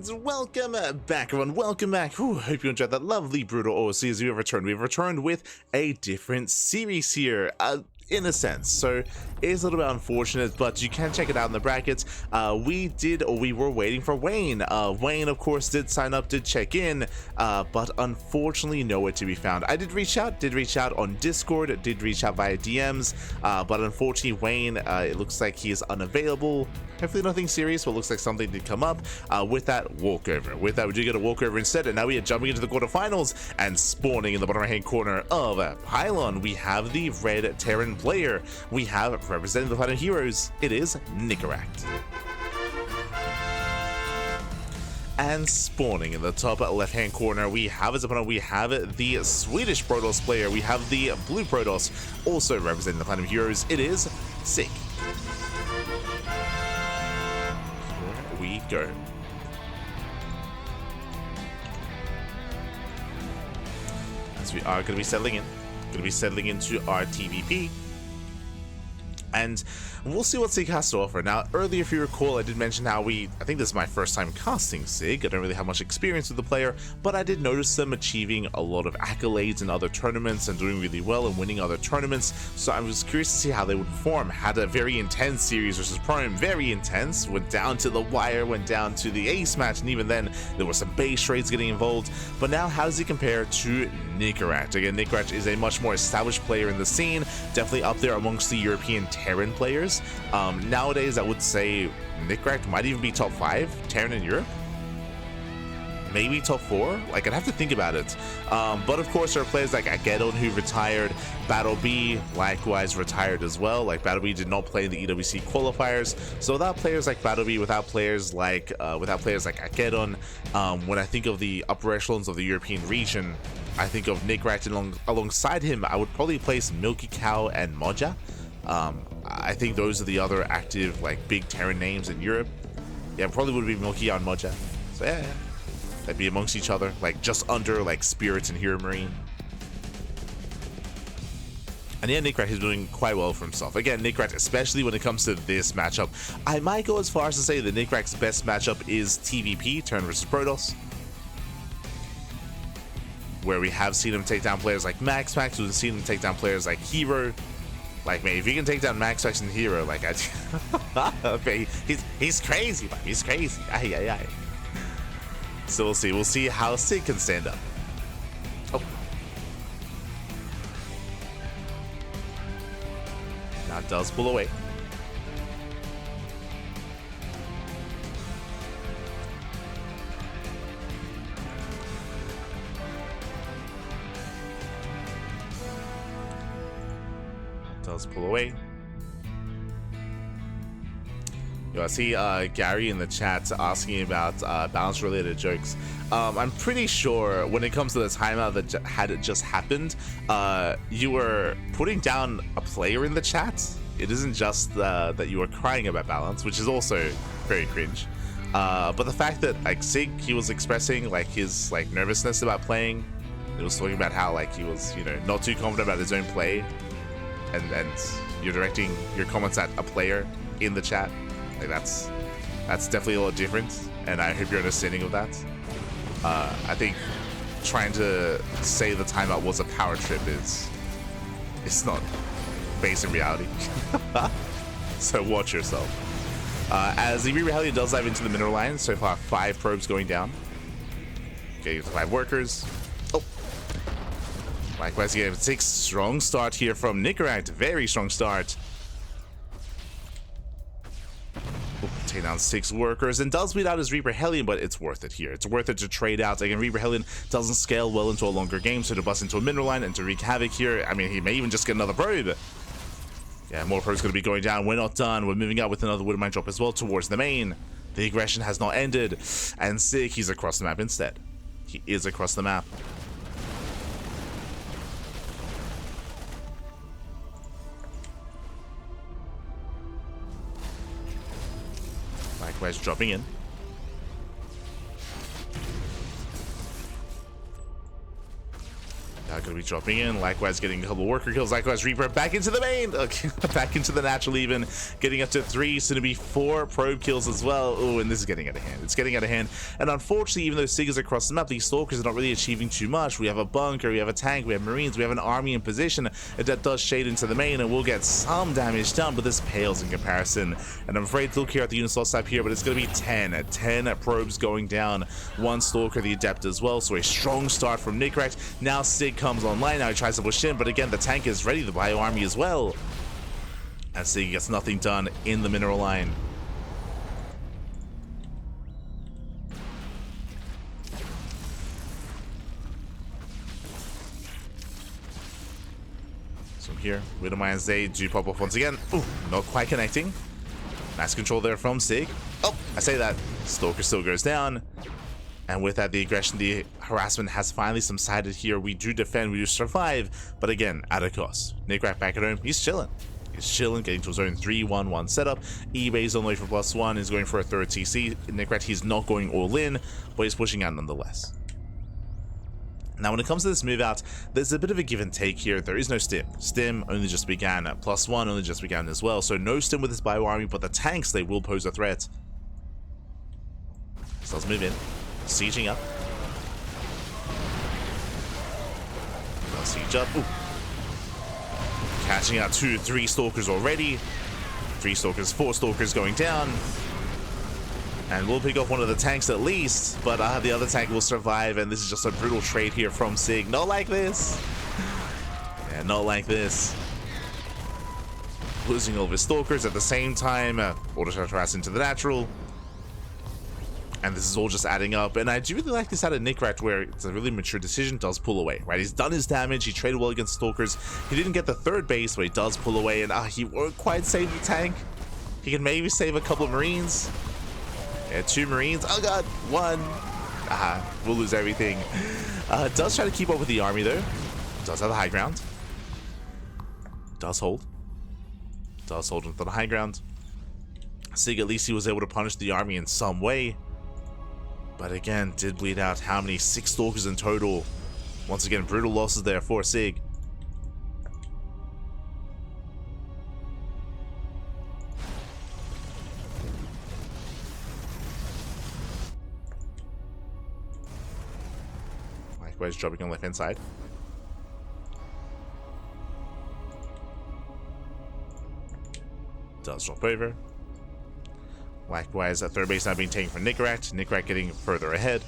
And welcome back, everyone. Welcome back. Hope you enjoyed that lovely brutal OC as we have returned. We've returned with a different series here, in a sense. So it is a little bit unfortunate, but you can check it out in the brackets. We were waiting for Wayne. Wayne, of course, did sign up, did check in, but unfortunately nowhere to be found. I did reach out on Discord, did reach out via DMs, but unfortunately Wayne, it looks like he is unavailable. Hopefully nothing serious, but looks like something did come up. With that, walkover. With that, we do get a walkover instead, and now we are jumping into the quarterfinals, and spawning in the bottom right-hand corner of Pylon, we have the red Terran player. We have representing the Platinum Heroes, it is Nicoract. And spawning in the top left-hand corner, we have as opponent, we have the Swedish Protoss player. We have the blue Protoss, also representing the Platinum Heroes, it is Sigge. Here we go. As we are going to be settling into our TvP. And we'll see what Sigge has to offer. Now, earlier, if you recall, I did mention how I think this is my first time casting Sigge. I don't really have much experience with the player, but I did notice them achieving a lot of accolades in other tournaments and doing really well and winning other tournaments. So I was curious to see how they would perform. Had a very intense series versus Prime, very intense. Went down to the wire, went down to the ace match, and even then, there were some base trades getting involved. But now, how does he compare to Nicoract? Again, Nicoract is a much more established player in the scene, definitely up there amongst the European Terran players. Nowadays, I would say Nicoract might even be top 5 Terran in Europe. Maybe top 4. Like, I'd have to think about it. But of course, there are players like Agedon who retired. Battle B likewise retired as well. Like, Battle B did not play in the EWC qualifiers. So without players like Battle B, without players like Agedon, when I think of the upper echelons of the European region, I think of Nicoract, and alongside him, I would probably place Milky Cow and Moja. I think those are the other active, like, big Terran names in Europe. Yeah, probably would be Milky Cow and Moja. So yeah. They'd be amongst each other, like just under like Spirits and Hero Marine. And yeah, Nicoract is doing quite well for himself. Again, Nicoract, especially when it comes to this matchup, I might go as far as to say that Nicoract's best matchup is TvP, Terran versus Protoss, where we have seen him take down players like Max, we've seen him take down players like Hero. Like, man, if you can take down Max and Hero, like, he's crazy, man. He's crazy. Aye. So we'll see how Sigge can stand up. Oh. Now it does pull away. Does pull away. Yo, I see Gary in the chat asking about balance-related jokes. I'm pretty sure when it comes to the timeout that had it just happened, you were putting down a player in the chat. It isn't just that you were crying about balance, which is also very cringe. But the fact that like Sigge, he was expressing like his like nervousness about playing. He was talking about how like he was, you know, not too confident about his own play, and you're directing your comments at a player in the chat. Like that's definitely a lot different, and I hope you're understanding of that. I think trying to say the timeout was a power trip it's not based in reality. So watch yourself. As the Reaper Hellion does dive into the mineral line, so far 5 probes going down. Okay, 5 workers. Oh. Likewise, you have a 6 strong start here from Nicoract. Very strong start. Take down 6 workers and does beat out his Reaper Hellion, but it's worth it here. It's worth it to trade out. Again, Reaper Hellion doesn't scale well into a longer game, so to bust into a mineral line and to wreak havoc here, I mean, he may even just get another probe. Yeah, more probes going to be going down. We're not done. We're moving out with another Wood Mine drop as well towards the main. The aggression has not ended, and Sigge, he's across the map instead. He is across the map. Likewise, dropping in. Gonna be dropping in, likewise getting a couple worker kills, likewise Reaper back into the main, okay, back into the natural even, getting up to 3, soon to be 4 probe kills as well. Oh, and this is getting out of hand. It's getting out of hand, and unfortunately, even though Sigge's across the map, these Stalkers are not really achieving too much. We have a bunker, we have a tank, we have Marines, we have an army in position that does shade into the main, and we'll get some damage done, but this pales in comparison. And I'm afraid to look here at the unit slot type here, but it's going to be 10 probes going down, 1 Stalker, the Adept as well, so a strong start from Nicoract. Now Sigge comes online, now he tries to push in, but again, the tank is ready, the bio army as well. And Sigge gets nothing done in the mineral line. So here, Widowmines, they do pop off once again. Ooh, not quite connecting. Nice control there from Sigge. Oh, I say that. Stalker still goes down. And with that, the aggression, the harassment has finally subsided here. We do defend, we do survive, but again, at a cost. Nicoract back at home, he's chilling. He's chilling, getting to his own 3-1-1 setup. eBay's on the way for +1, he's going for a 3rd TC. Nicoract, he's not going all in, but he's pushing out nonetheless. Now, when it comes to this move out, there's a bit of a give and take here. There is no stim. Stim only just began. +1 only just began as well. So no stim with this bio army, but the tanks, they will pose a threat. So let's move in. Sieging up. Now siege up. Ooh. Catching out 2-3 Stalkers already. 3 Stalkers, 4 Stalkers going down. And we'll pick off one of the tanks at least, but the other tank will survive, and this is just a brutal trade here from Sigge. Not like this. Yeah, not like this. Losing all of his Stalkers at the same time. Auto harass into the natural. And this is all just adding up, and I do really like this out of Nicoract, where it's a really mature decision, does pull away, right? He's done his damage, he traded well against Stalkers, he didn't get the 3rd base, but he does pull away, and he won't quite save the tank. He can maybe save a couple of Marines. Yeah, 2 Marines, oh god, 1. We'll lose everything. Does try to keep up with the army though, does have the high ground. Does hold onto the high ground. Sigge, at least he was able to punish the army in some way. But again, did bleed out. How many? 6 Stalkers in total. Once again, brutal losses there for Sigge. Likewise, dropping on left hand side. Does drop over. Likewise, 3rd base now being taken from Nicoract. Nicoract getting further ahead.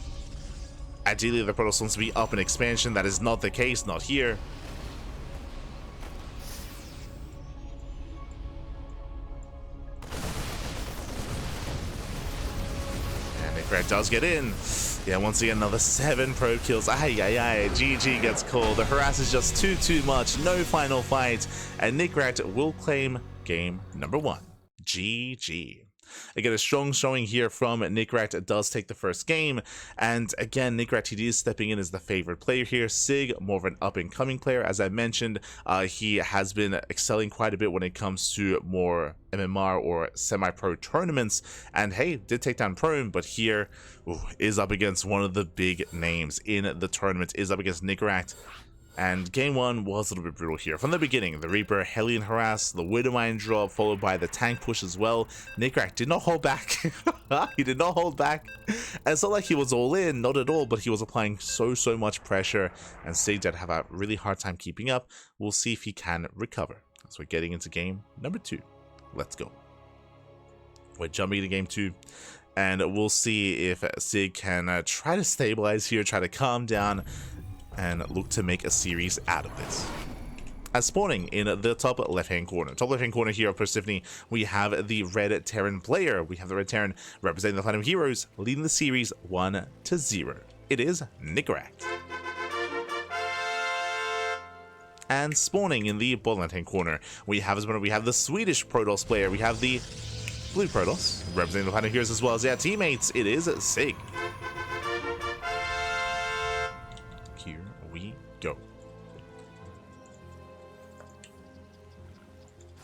Ideally, the Protoss wants to be up in expansion. That is not the case, not here. And Nicoract does get in. Yeah, once again, another 7 probe kills. GG gets called. The harass is just too much. No final fight. And Nicoract will claim game number 1. GG. Again, a strong showing here from Nicoract. It does take the first game, and again, Nicoract, he is stepping in as the favorite player here. Sigge, more of an up-and-coming player. As I mentioned, he has been excelling quite a bit when it comes to more MMR or semi-pro tournaments, and hey, did take down Prone, but here is up against one of the big names in the tournament, is up against Nicoract. And game 1 was a little bit brutal here. From the beginning, the Reaper, Hellion harass, the Widowmine drop, followed by the tank push as well. Nicoract did not hold back. He did not hold back. And it's not like he was all in, not at all, but he was applying so much pressure, and Sigge did have a really hard time keeping up. We'll see if he can recover. So we're getting into game number 2. Let's go. We're jumping into game 2. And we'll see if Sigge can try to stabilize here, try to calm down, and look to make a series out of this. As spawning in the top left-hand corner here of Persephone, we have the Red Terran player. We have the Red Terran representing the Platinum Heroes, leading the series 1-0. It is Nicoract. And spawning in the bottom left-hand corner, we have the Swedish Protoss player. We have the Blue Protoss representing the Platinum Heroes as well as their teammates. It is Sigge. Here we go.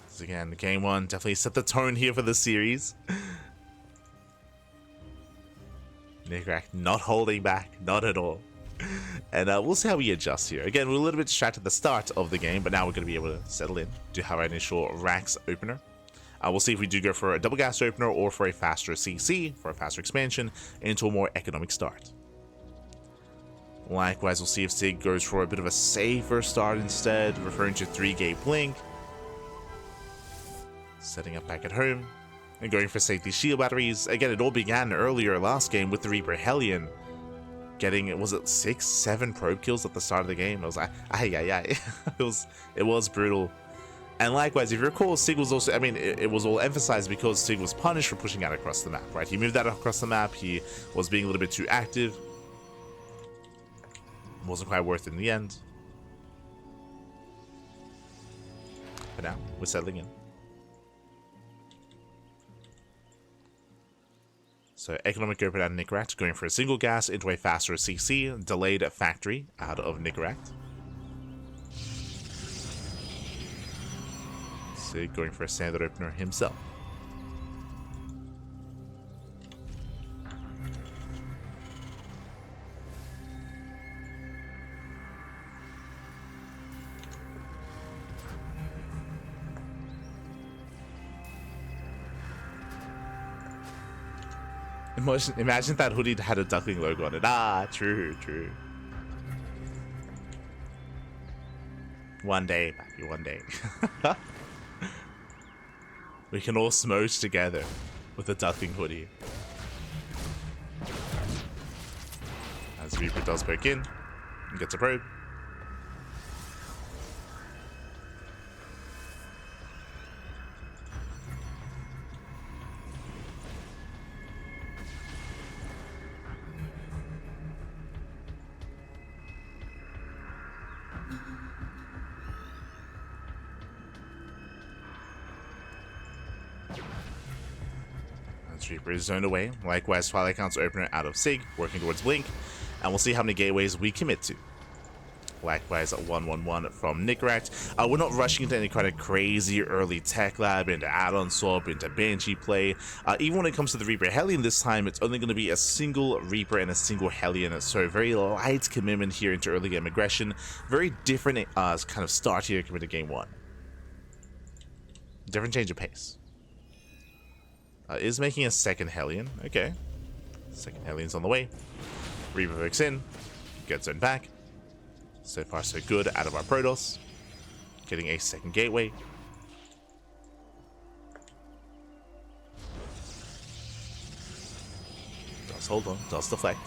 So again, game 1 definitely set the tone here for the series. Nicoract not holding back, not at all. And we'll see how we adjust here. Again, we're a little bit distracted at the start of the game, but now we're going to be able to settle in, do our initial racks opener. We'll see if we do go for a double gas opener or for a faster CC, for a faster expansion, into a more economic start. Likewise, we'll see if Sigge goes for a bit of a safer start instead, referring to 3-gate blink. Setting up back at home, and going for safety shield batteries. Again, it all began earlier last game with the Reaper Hellion. Getting, was it 6, 7 probe kills at the start of the game? I was like, it was brutal. And likewise, if you recall, Sigge was also, I mean, it was all emphasized because Sigge was punished for pushing out across the map, right? He moved out across the map, he was being a little bit too active. Wasn't quite worth it in the end. But now, we're settling in. So, economic open out of Nicoract, going for a single gas into a faster CC, delayed factory out of Nicoract. Sigge going for a standard opener himself. Imagine that hoodie had a Duckling logo on it. Ah, true. One day, Matthew, one day. We can all smooch together with a Duckling hoodie. As Reaper does poke in and gets a probe. Reaper is zoned away. Likewise, Twilight Count's opener out of Sigge, working towards Blink, and we'll see how many gateways we commit to. Likewise, 1-1-1 from Nicoract. We're not rushing into any kind of crazy early tech lab, into add-on swap, into Banshee play. Even when it comes to the Reaper Hellion this time, it's only going to be a single Reaper and a single Hellion, so very light commitment here into early game aggression. Very different kind of start here compared to game 1. Different change of pace. Is making a second Hellion. Okay. Second Hellion's on the way. Reaper hooks in. Gets zoned back. So far so good out of our Protoss. Getting a second gateway. Does hold on. Does deflect.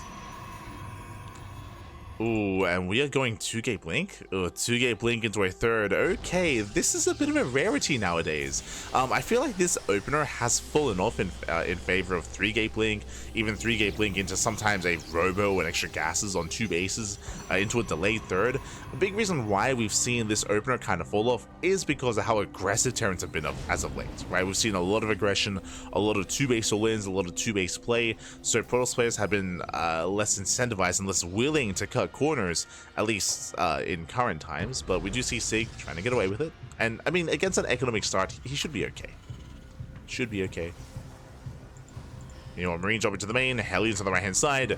Ooh, and we are going 2-gate blink. 2-gate blink into a third. Okay, this is a bit of a rarity nowadays. I feel like this opener has fallen off in favor of 3-gate blink, even 3-gate blink into sometimes a robo and extra gases on 2 bases into a delayed third. A big reason why we've seen this opener kind of fall off is because of how aggressive Terrans have been as of late, right? We've seen a lot of aggression, a lot of 2-base all-ins, a lot of 2-base play, so Protoss players have been less incentivized and less willing to cut corners, at least in current times, but we do see Sigge trying to get away with it. And I mean, against an economic start, he should be okay. Should be okay. You know, Marine dropping to the main, Hellions on the right hand side,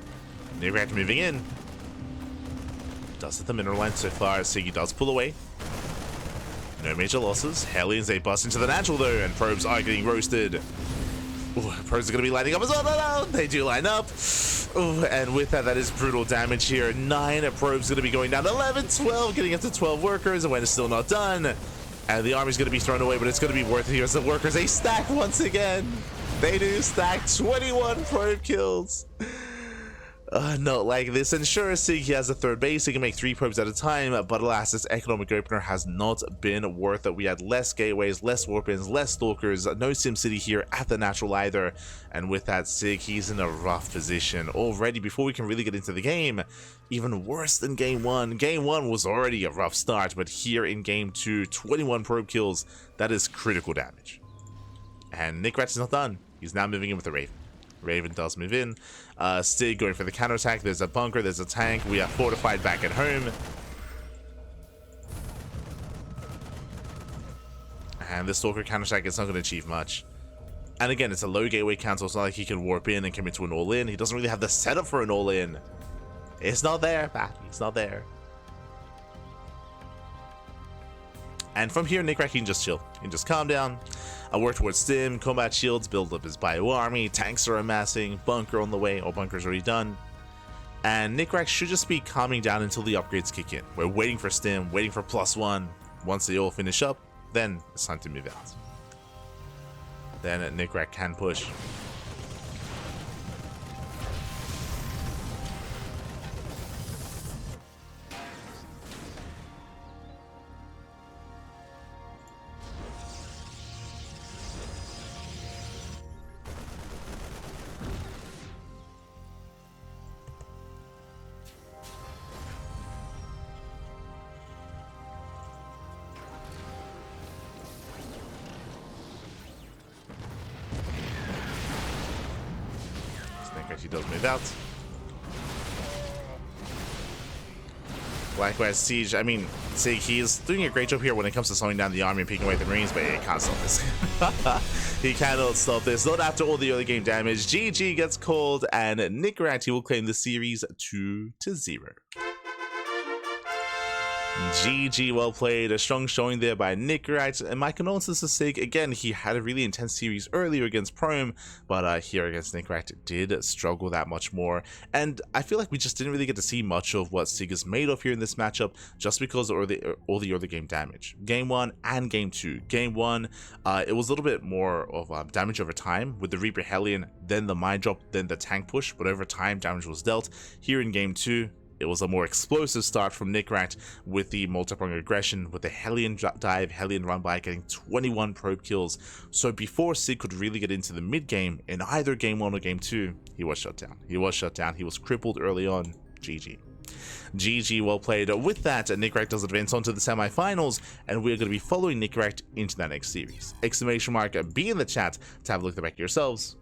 Nicoract moving in. Does hit the mineral line so far. Sigge does pull away. No major losses. Hellions, they bust into the natural though, and probes are getting roasted. Ooh, probes are going to be lining up as well. No, they do line up. Ooh, and with that, that is brutal damage here. 9 probes going to be going down. 11, 12, getting up to 12 workers, and when it's still not done. And the army's going to be thrown away, but it's going to be worth it here as the workers, they stack once again. They do stack 21 probe kills. Not like this. And sure, Sigge has a third base. He can make 3 probes at a time, but alas, this economic opener has not been worth it. We had less gateways, less warp-ins, less stalkers, no SimCity here at the natural either. And with that, Sigge, he's in a rough position already before we can really get into the game. Even worse than game 1. Game 1 was already a rough start, but here in game 2, 21 probe kills, that is critical damage. And Nicoract is not done. He's now moving in with the Raven. Raven does move in. Sigge going for the counterattack. There's a bunker, there's a tank. We are fortified back at home. And the Stalker counterattack is not going to achieve much. And again, it's a low gateway count, so it's not like he can warp in and commit to an all-in. He doesn't really have the setup for an all-in. It's not there, Patty. It's not there. And from here, Nicoract can just chill. He can just calm down. I work towards stim, combat shields, build up his bio army, tanks are amassing, bunker on the way, or bunker's already done. And Nicoract should just be calming down until the upgrades kick in. We're waiting for stim, waiting for +1. Once they all finish up, then it's time to move out. Then Nicoract can push. He does move out. Likewise, Siege, I mean, Sigge, he's doing a great job here when it comes to slowing down the army and picking away the Marines, but he can't stop this. He cannot stop this. Not after all the early game damage. GG gets called, and Nicoract, he will claim the series 2-0. GG, well played. A strong showing there by Nicoract, and my condolences to Sigge. Again, he had a really intense series earlier against Prome, but here against Nicoract did struggle that much more. And I feel like we just didn't really get to see much of what Sigge is made of here in this matchup, just because of all the early game damage. Game 1 and Game 2. Game 1, it was a little bit more of damage over time, with the Reaper Hellion, then the Mind Drop, then the tank push, but over time damage was dealt. Here in Game 2, it was a more explosive start from Nicoract with the multi-pronged aggression, with the Hellion dive, Hellion run by, getting 21 probe kills. So before Sigge could really get into the mid game in either Game 1 or Game 2, he was shut down. He was crippled early on. GG. GG, well played. With that, Nicoract does advance on to the semi-finals, and we're going to be following Nicoract into that next series. ! Be in the chat to have a look at the back yourselves.